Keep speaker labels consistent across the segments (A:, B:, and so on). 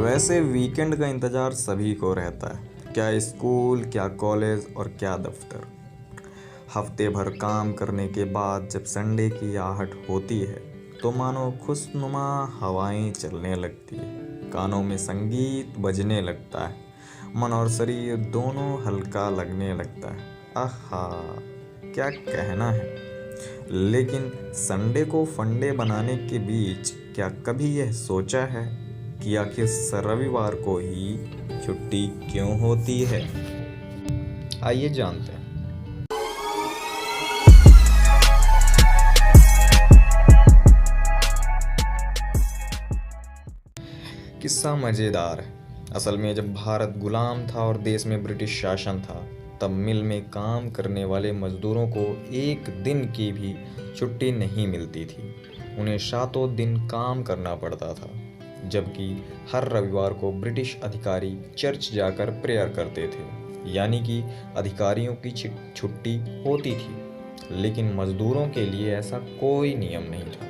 A: वैसे वीकेंड का इंतज़ार सभी को रहता है, क्या स्कूल, क्या कॉलेज और क्या दफ्तर। हफ्ते भर काम करने के बाद जब संडे की आहट होती है तो मानो खुशनुमा हवाएं चलने लगती है, कानों में संगीत बजने लगता है, मन और शरीर दोनों हल्का लगने लगता है। आहा, क्या कहना है। लेकिन संडे को फंडे बनाने के बीच क्या कभी यह सोचा है कि आखिर रविवार को ही छुट्टी क्यों होती है? आइए जानते हैं। किस्सा मज़ेदार है। असल में जब भारत गुलाम था और देश में ब्रिटिश शासन था, तब मिल में काम करने वाले मजदूरों को एक दिन की भी छुट्टी नहीं मिलती थी। उन्हें सातों दिन काम करना पड़ता था, जबकि हर रविवार को ब्रिटिश अधिकारी चर्च जाकर प्रेयर करते थे, यानी कि अधिकारियों की छुट्टी होती थी। लेकिन मजदूरों के लिए ऐसा कोई नियम नहीं था।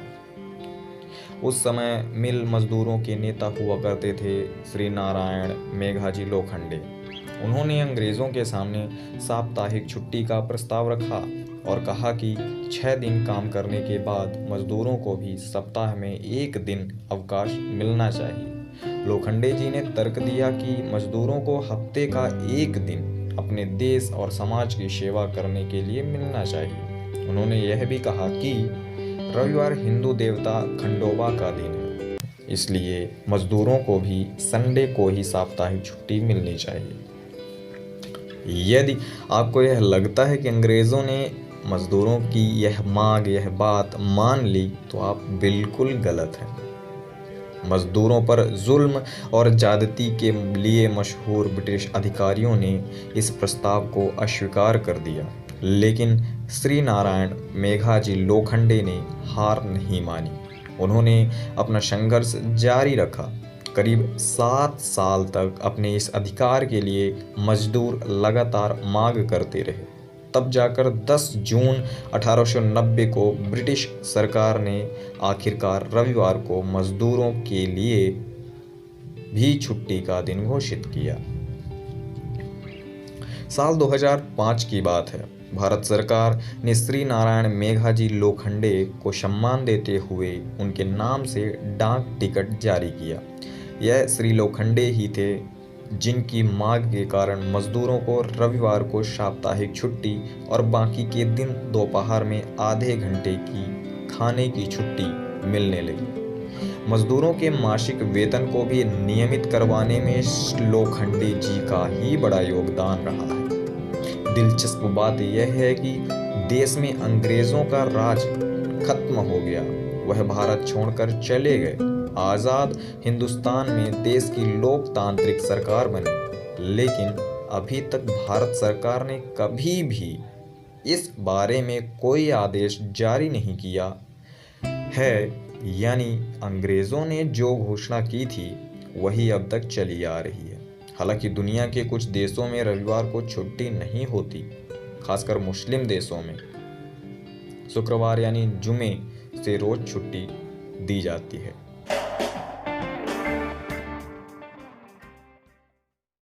A: उस समय मिल मजदूरों के नेता हुआ करते थे श्री नारायण मेघाजी लोखंडे। उन्होंने अंग्रेज़ों के सामने साप्ताहिक छुट्टी का प्रस्ताव रखा और कहा कि 6 दिन काम करने के बाद मजदूरों को भी सप्ताह में एक दिन अवकाश मिलना चाहिए। लोखंडे जी ने तर्क दिया कि मजदूरों को हफ्ते का एक दिन अपने देश और समाज की सेवा करने के लिए मिलना चाहिए। उन्होंने यह भी कहा कि रविवार हिंदू देवता खंडोबा का दिन है, इसलिए मजदूरों को भी संडे को ही साप्ताहिक छुट्टी मिलनी चाहिए। यदि आपको यह लगता है कि अंग्रेज़ों ने मजदूरों की यह मांग, यह बात मान ली, तो आप बिल्कुल गलत हैं। मजदूरों पर जुल्म और ज्यादती के लिए मशहूर ब्रिटिश अधिकारियों ने इस प्रस्ताव को अस्वीकार कर दिया, लेकिन श्री नारायण मेघाजी लोखंडे ने हार नहीं मानी। उन्होंने अपना संघर्ष जारी रखा। करीब 7 साल तक अपने इस अधिकार के लिए मजदूर लगातार मांग करते रहे। तब जाकर 10 जून 1890 को ब्रिटिश सरकार ने आखिरकार रविवार को मजदूरों के लिए भी छुट्टी का दिन घोषित किया। साल 2005 की बात है। भारत सरकार ने श्री नारायण मेघाजी लोखंडे को सम्मान देते हुए उनके नाम से डाक टिकट जारी किया। यह श्री लोखंडे ही थे जिनकी मांग के कारण मजदूरों को रविवार को साप्ताहिक छुट्टी और बाकी के दिन दोपहर में आधे घंटे की खाने की छुट्टी मिलने लगी। मजदूरों के मासिक वेतन को भी नियमित करवाने में लोखंडे जी का ही बड़ा योगदान रहा है। दिलचस्प बात यह है कि देश में अंग्रेजों का राज खत्म हो गया, वह भारत छोड़कर चले गए। आज़ाद हिंदुस्तान में देश की लोकतांत्रिक सरकार बनी, लेकिन अभी तक भारत सरकार ने कभी भी इस बारे में कोई आदेश जारी नहीं किया है, यानी अंग्रेज़ों ने जो घोषणा की थी वही अब तक चली आ रही है। हालांकि दुनिया के कुछ देशों में रविवार को छुट्टी नहीं होती, खासकर मुस्लिम देशों में शुक्रवार यानी जुमे से रोज छुट्टी दी जाती है।